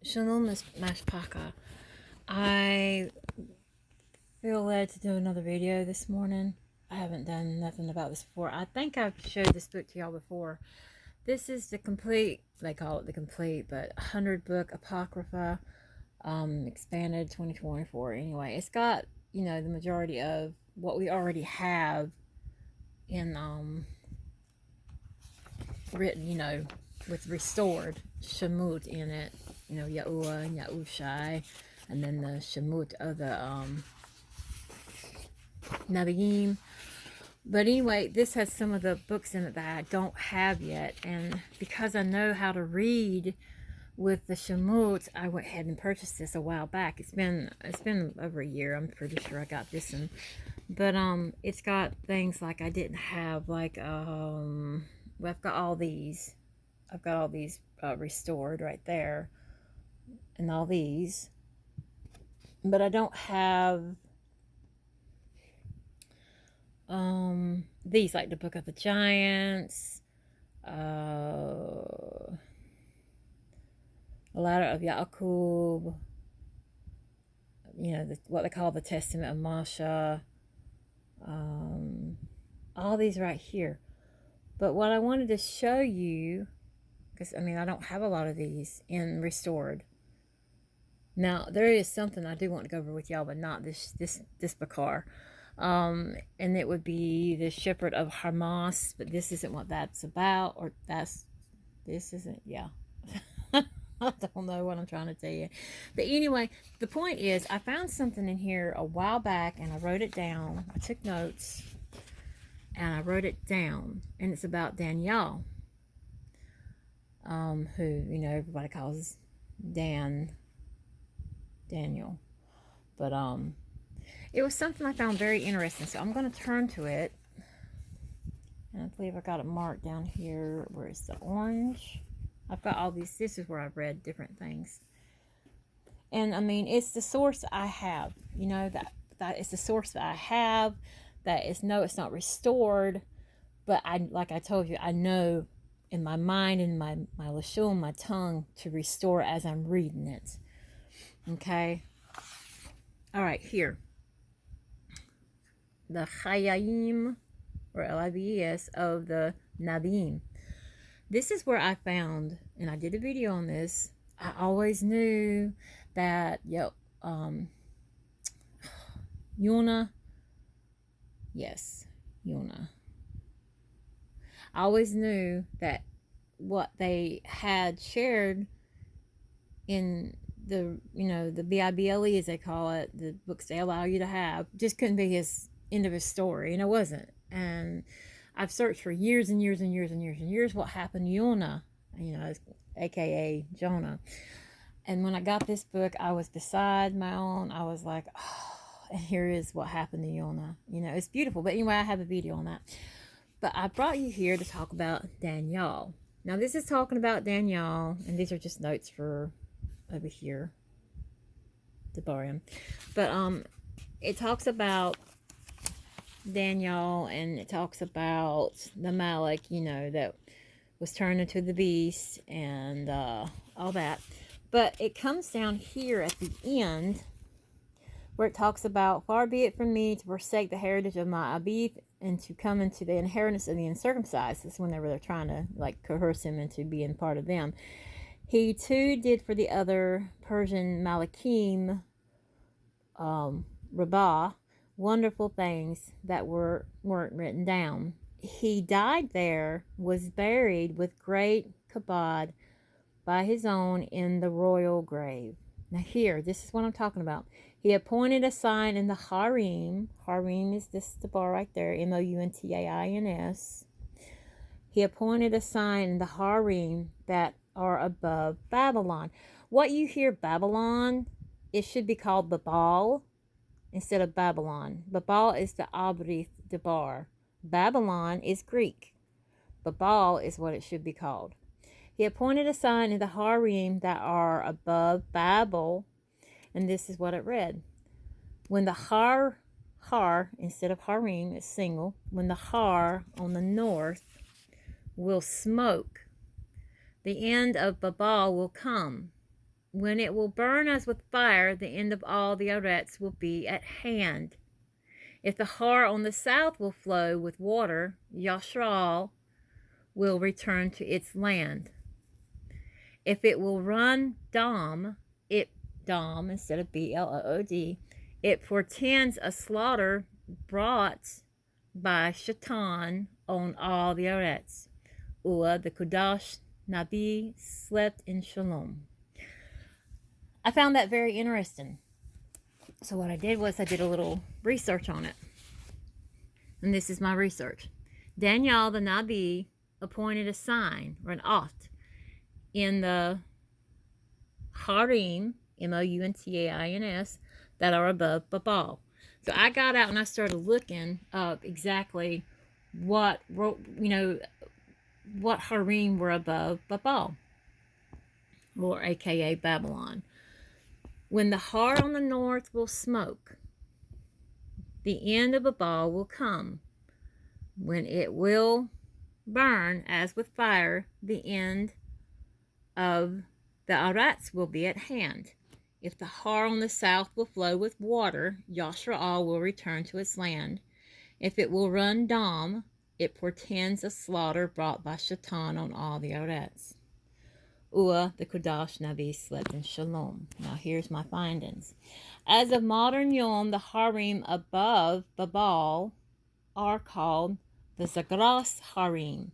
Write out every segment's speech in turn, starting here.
Shalom, Mashpaka. I feel led to do another video this morning. I haven't done nothing about this before. I think I've showed this book to y'all before. This is the complete, they call it the complete, but 100 book Apocrypha, expanded 2024. Anyway, it's got, you know, the majority of what we already have in, written, you know, with restored Shemut in it, you know, Yahuwah and Yahushai, and then the Shemut of the Nabiim. But anyway, this has some of the books in it that I don't have yet, and because I know how to read with the Shemut, I went ahead and purchased this a while back. It's been over a year. I'm pretty sure I got this one, but it's got things like I didn't have, like well, I've got all these. I've got all these restored right there, and all these, but I don't have these, like the Book of the Giants, a Ladder of Yaakov, you know, what they call the Testament of Masha, all these right here. But what I wanted to show you, because I mean I don't have a lot of these in restored. Now there is something I do want to go over with y'all, but not this Bakar. And it would be the Shepherd of Hamas, but this isn't what that's about, or this isn't, yeah. I don't know what I'm trying to tell you. But anyway, the point is, I found something in here a while back, and I wrote it down. I took notes, and I wrote it down, and it's about DaNYAL, who, you know, everybody calls Daniel. But, it was something I found very interesting, so I'm going to turn to it. And I believe I got it marked down here. Where is the orange? I've got all these. This is where I've read different things. And I mean, it's the source I have. You know, that is the source that I have. That is, no, it's not restored. But like I told you, I know in my mind and my lashon, my tongue, to restore as I'm reading it. Okay? All right, here. The Chayim, or L-I-V-E-S, of the Nabiim. This is where I found, and I did a video on this, I always knew that, Yonah, yes, Yonah. I always knew that what they had shared in the, you know, the Bible, as they call it, the books they allow you to have, just couldn't be his end of his story, and it wasn't. And I've searched for years and years and years and years and years what happened to Yonah, you know, aka Jonah. And when I got this book, I was beside my own. I was like, oh, and here is what happened to Yonah. You know, it's beautiful. But anyway, I have a video on that. But I brought you here to talk about DaNYAL. Now, this is talking about DaNYAL, and these are just notes for over here, Debarim. But it talks about DaNYAL, and it talks about the Malak, you know, that was turned into the beast, and all that. But it comes down here at the end where it talks about, far be it from me to forsake the heritage of my Abith and to come into the inheritance of the uncircumcised. This is whenever they're trying to like coerce him into being part of them. He too did for the other Persian Malakim, Rabbah, wonderful things that weren't written down. He died there, was buried with great kabod by his own in the royal grave. Now here, this is what I'm talking about. He appointed a sign in the Harim. Harim is this the bar right there, Mountains. He appointed a sign in the Harim that are above Babylon. What you hear Babylon, it should be called Babal instead of Babylon. Babal is the Abrith Debar. Babylon is Greek. Babal is what it should be called. He appointed a sign in the Harim that are above Babel, and this is what it read. When the Har, instead of Harim, is single, when the Har on the north will smoke, the end of Babal will come. When it will burn as with fire, the end of all the arets will be at hand. If the Har on the south will flow with water, Yashral will return to its land. If it will run Dam, Dam instead of Blood, it portends a slaughter brought by Shaitan on all the arets. The Kodash Nabi slept in Shalom. I found that very interesting. So what I did was I did a little research on it. And this is my research. DaNYAL the Nabi appointed a sign, or an oft, in the Harim, Mountains, that are above Babal. So I got out and I started looking up exactly what Harim were above Babal, or aka Babylon. When the Har on the north will smoke, the end of Babal will come. When it will burn as with fire, the end of the Arats will be at hand. If the Har on the south will flow with water, Yashral will return to its land. If it will run Dam, it portends a slaughter brought by Shaitan on all the Arats. The Kodash Nabi slept in Shalom. Now here's my findings. As of modern Yom, the Harim above Babal are called the Zagras Harim.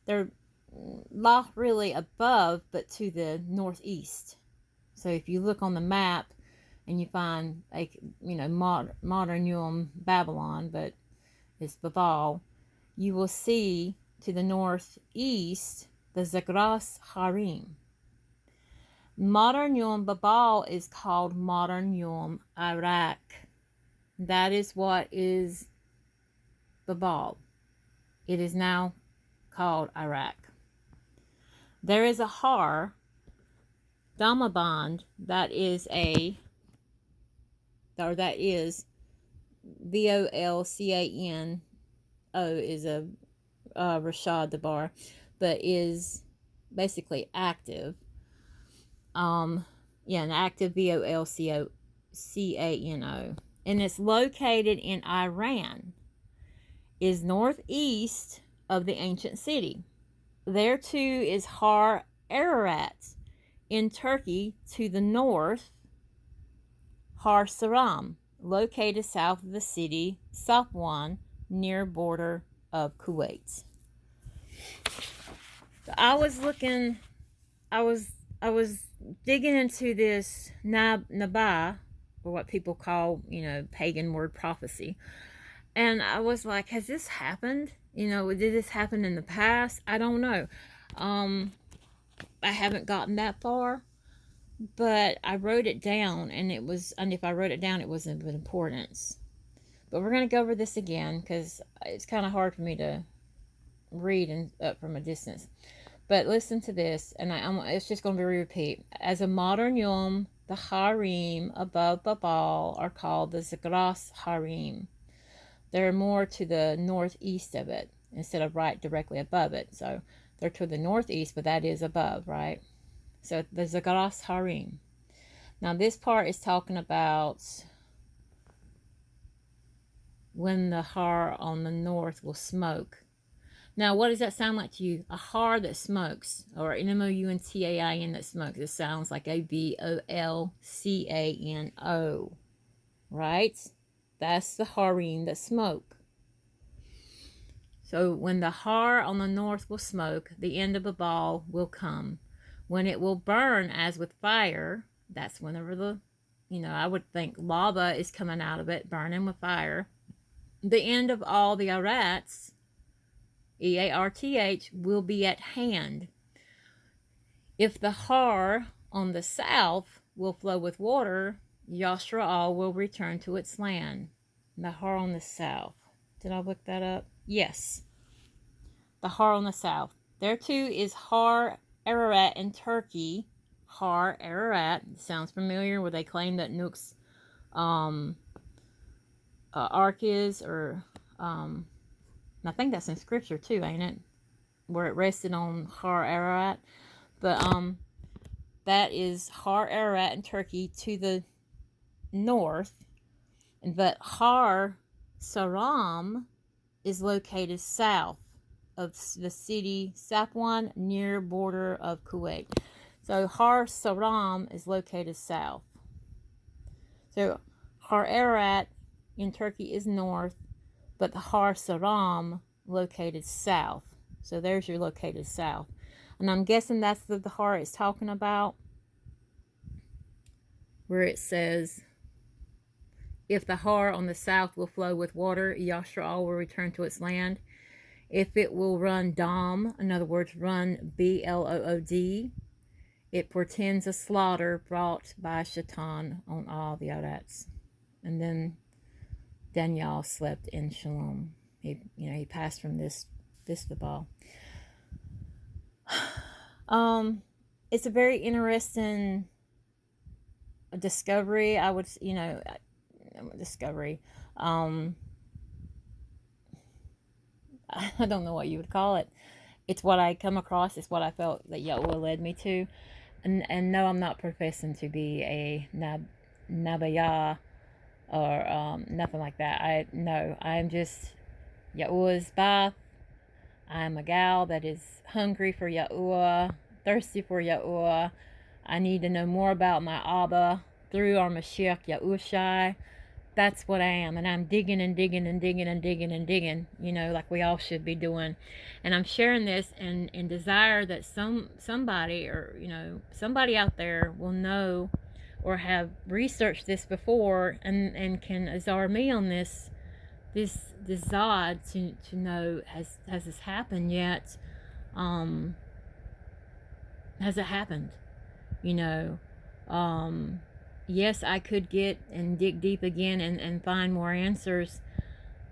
They're not really above, but to the northeast. So if you look on the map and you find, modern Yom Babylon, but it's Babal, you will see to the northeast the Zagras Harim. Modern Yom Babal is called modern Yom Iraq. That is what is Babal. It is now called Iraq. There is a Har, Damaband, that is Volcano, is a Rashad Dabar, but is basically active. An active Volcano, and it's located in Iran. Is northeast of the ancient city. There too is Har Ararat in Turkey to the north. Har Saram, located south of the city Safwan, near border of Kuwait. So I was digging into this NuBUAH, or what people call, pagan word prophecy. And I was like, has this happened? Did this happen in the past? I don't know. I haven't gotten that far, but I wrote it down, and if I wrote it down, it was of importance. But we're going to go over this again, because it's kind of hard for me to read from a distance. But listen to this, and it's just going to be a repeat. As a modern Yom, the Harim above Babal are called the Zagras Harim. They're more to the northeast of it instead of right directly above it. So they're to the northeast, but that is above, right? So the Zagras Harim. Now this part is talking about when the Har on the north will smoke. Now, what does that sound like to you? A Har that smokes, or an Mountain that smokes. It sounds like a Volcano, right? That's the Harim that smoke. So when the Har on the north will smoke, the end of Babal will come. When it will burn as with fire, that's whenever I would think lava is coming out of it, burning with fire. The end of all the Arats, Earth, will be at hand. If the Har on the south will flow with water, Yashral will return to its land. The Har on the south. Did I look that up? Yes. The Har on the south. There too is Har Ararat in Turkey. Har Ararat. Sounds familiar, where they claim that Nuke's ark is, or I think that's in scripture too, ain't it? Where it rested on Har Ararat. But that is Har Ararat in Turkey to the north, but Har Saram is located south of the city Safwan, near border of Kuwait. So Har Saram is located south. So Har Ararat in Turkey is north, but the Har Saram located south. So there's your located south. And I'm guessing that's the Har it's talking about, where it says, if the Har on the south will flow with water, Yashraal will return to its land. If it will run Dam, in other words, run Blood, it portends a slaughter brought by Shaitan on all the Arats. And then DaNYAL slept in Shalom. He passed from this Vibal. It's a very interesting discovery. I would, discovery. I don't know what you would call it. It's what I come across. It's what I felt that Yahuwah led me to. And no, I'm not professing to be a NuBUAH or nothing like that. I'm just Yahuwah's bath. I'm a gal that is hungry for Yahuwah, thirsty for Yahuwah. I need to know more about my Abba through our Mashiach Yahushai. That's what I am, and I'm digging and digging and digging and digging and digging, like we all should be doing. And I'm sharing this in desire that somebody somebody out there will know or have researched this before and can azar me on this Zod to know, has this happened yet? Has it happened? Yes, I could get and dig deep again and find more answers,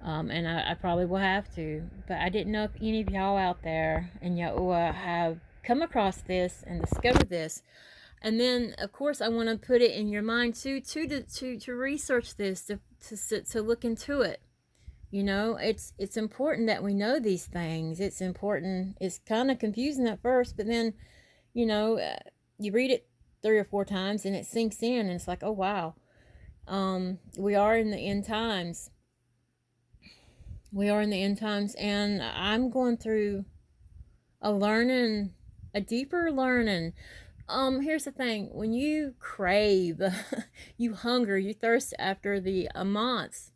and I probably will have to. But I didn't know if any of y'all out there in Yahuwah have come across this and discovered this. And then, of course, I want to put it in your mind too, to research this, to look into it. It's important that we know these things. It's important. It's kind of confusing at first, but then, you read it 3 or 4 times and it sinks in, and it's like, oh wow, we are in the end times. We are in the end times, and I'm going through a deeper learning. Here's the thing: when you crave, you hunger, you thirst after the amants,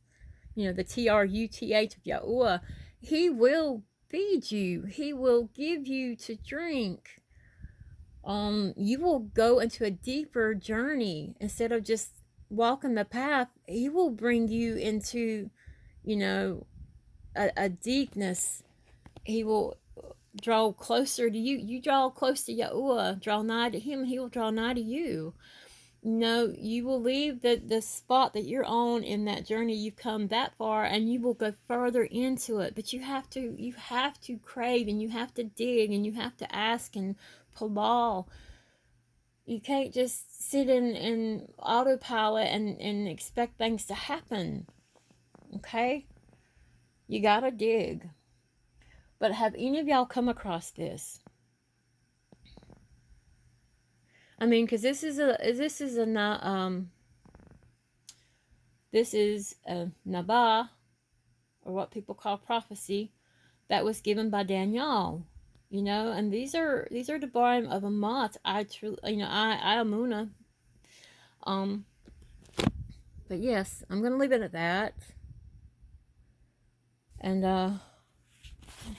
the TRUTH of Yahuwah, He will feed you. He will give you to drink. You will go into a deeper journey instead of just walking the path. He will bring you into, a deepness. He will draw closer to you. You draw close to Yahuwah, draw nigh to Him, He will draw nigh to you. You will leave the spot that you're on in that journey. You've come that far, and you will go further into it. But you have to crave, and you have to dig, and you have to ask and palal. You can't just sit in autopilot and expect things to happen. Okay? You gotta dig. But have any of y'all come across this? I mean, because this is a NuBUAH, or what people call prophecy, that was given by DaNYAL. And these are the Barim of Amat. I Amuna. But yes, I'm gonna leave it at that. And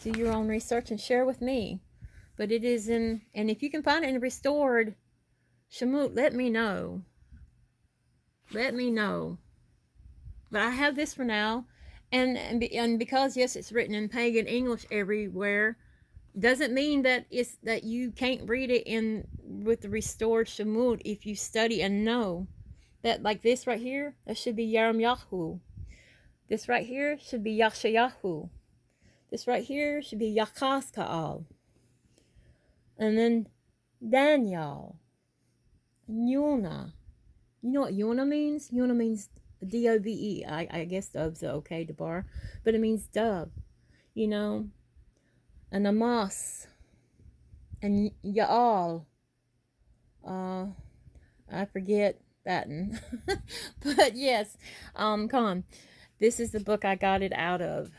do your own research and share with me. But it is and if you can find it in restored Shemut, let me know. Let me know. But I have this for now, and because yes, it's written in pagan English everywhere, doesn't mean that you can't read it with the restored Shemut if you study and know that. Like this right here, that should be Yahu. This right here should be Yashayahu. This right here should be Yakaska'al. And then DaNYAL. Yuna. You know what Yuna means? Yuna means D-O-V-E. I guess dove's okay, Debar. But it means dove. And Amas. And Ya'al. I forget that one. But yes, come on. This is the book I got it out of.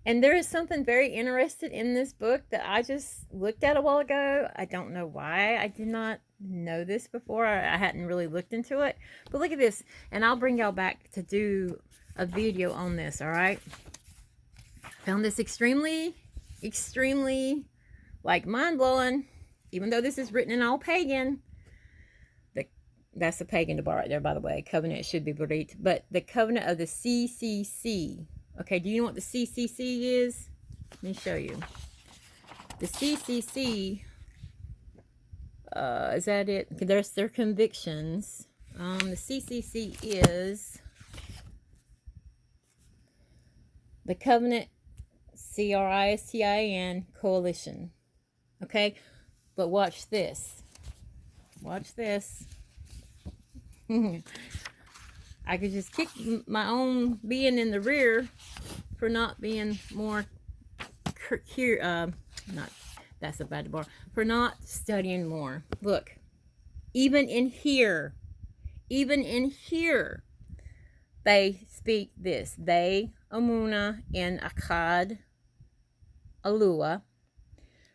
And there is something very interesting in this book that I just looked at a while ago. I don't know why I did not know this before. I hadn't really looked into it. But look at this. And I'll bring y'all back to do a video on this, all right? Found this extremely, like, mind-blowing. Even though this is written in all pagan. That's the pagan debar right there, by the way. Covenant should be Barit. But the covenant of the CCC. Okay, do you know what the CCC is? Let me show you. The CCC, is that it? There's their convictions. The CCC is the Covenant, Christian Coalition. Okay, but watch this. Watch this. I could just kick my own being in the rear for not being more not, that's a bad bar, for not studying more. Look, even in here, they speak this. They, Amuna and Akkad, HaLaLUYaHuaH,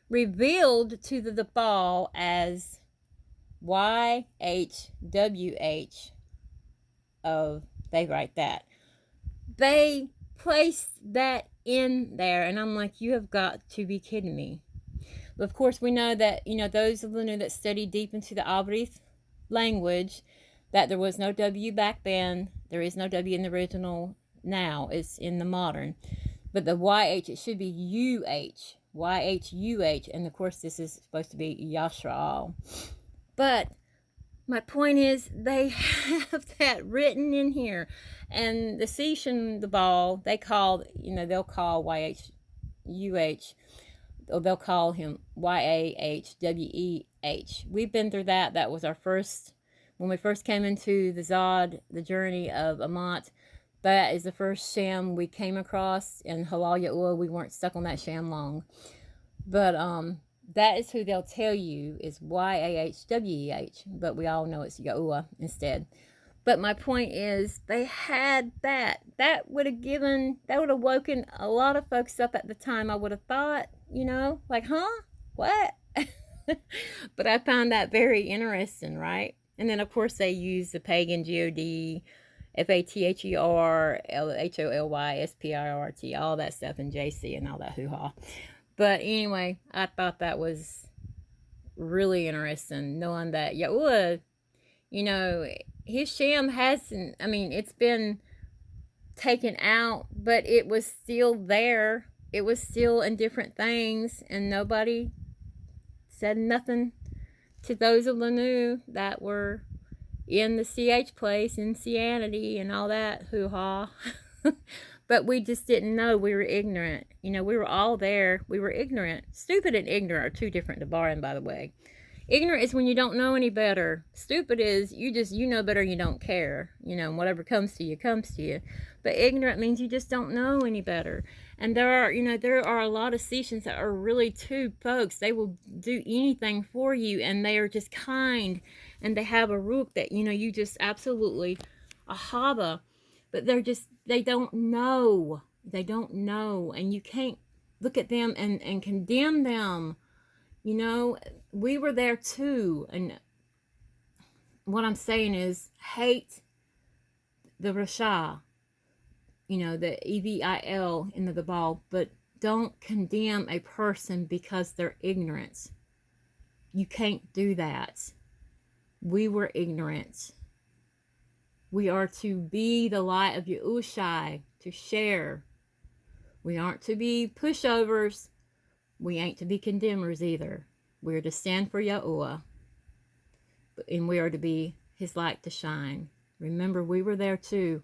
revealed to the Baal as YHWH of, they write that. They placed that in there, and I'm like, you have got to be kidding me. But of course, we know that, you know, those of you that study deep into the Abrith language, that there was no W back then. There is no W in the original now. It's in the modern. But the YH, it should be UH. YHUH. And of course, this is supposed to be Yashraal. But my point is, they have that written in here. And the Session, the Baal, they call, you know, they'll call YHUH, or they'll call him YAHWEH. We've been through that. That was our first, when we first came into the Zod, the journey of Amat. That is the first sham we came across. And HaLaLUYaHuaH, we weren't stuck on that sham long. But, that is who they'll tell you is YAHWEH, but we all know it's Yahuwah instead. But my point is, they had that. That would have woken a lot of folks up at the time, I would have thought, you know, like, huh? What? But I found that very interesting, right? And then, of course, they use the pagan God, FATHER, LHOLY, SPIRT, all that stuff, and JC and all that hoo-ha. But anyway, I thought that was really interesting, knowing that Yahuwah, you know, his sham hasn't, I mean, it's been taken out, but it was still there. It was still in different things, and nobody said nothing to those of Lanu that were in the CH place, in Cianity, and all that hoo-ha. But we just didn't know. We were ignorant. You know, we were all there. We were ignorant. Stupid and ignorant are two different Debarim, by the way. Ignorant is when you don't know any better. Stupid is you know better and you don't care. You know, whatever comes to you, comes to you. But ignorant means you just don't know any better. And there are a lot of Sessions that are really too folks. They will do anything for you, and they are just kind. And they have a rook that, you know, you just absolutely a haba. But they don't know. They don't know. And you can't look at them and condemn them. You know, we were there too. And what I'm saying is, hate the Rasha. You know, the EVIL in the Baal. But don't condemn a person because they're ignorant. You can't do that. We were ignorant. We are to be the light of Yahushai, to share. We aren't to be pushovers. We ain't to be condemners either. We are to stand for Yahuwah. And we are to be his light to shine. Remember, we were there too.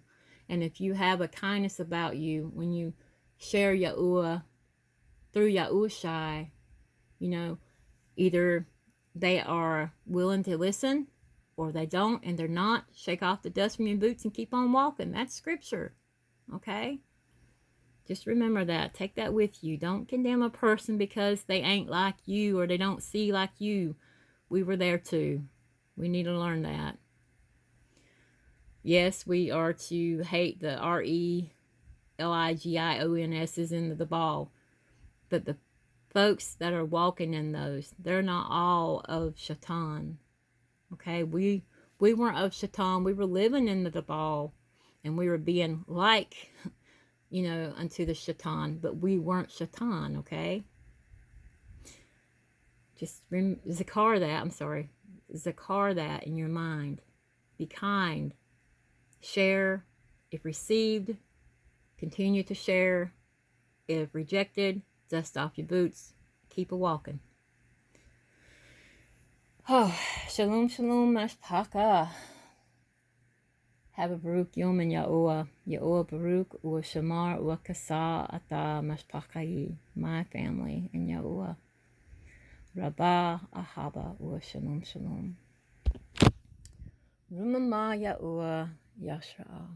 And if you have a kindness about you, when you share Yahuwah through Yahushai, you know, either they are willing to listen, or they don't, and they're not. Shake off the dust from your boots and keep on walking. That's scripture. Okay? Just remember that. Take that with you. Don't condemn a person because they ain't like you or they don't see like you. we were there too. We need to learn that. Yes, we are to hate the ReLigions's into the ball. But the folks that are walking in those, they're not all of Shaitan. Okay, we weren't of Shaitan. We were living in the ball, and we were being like, you know, unto the Shaitan, but we weren't Shaitan. Okay, just zakar that. I'm sorry, zakar that in your mind. Be kind. Share if received. Continue to share if rejected. Dust off your boots. Keep a walking. Oh, shalom, shalom, mashpaka. Have a Baruch Yom and Yahuwah. Yahuwah Baruch, Ua Shamar, Ua Kasa, Ata Mashpakai. My family and Yahuwah. Rabah, Ahaba, Ua Shalom, Shalom. Rumama Yahuwah, Yashra.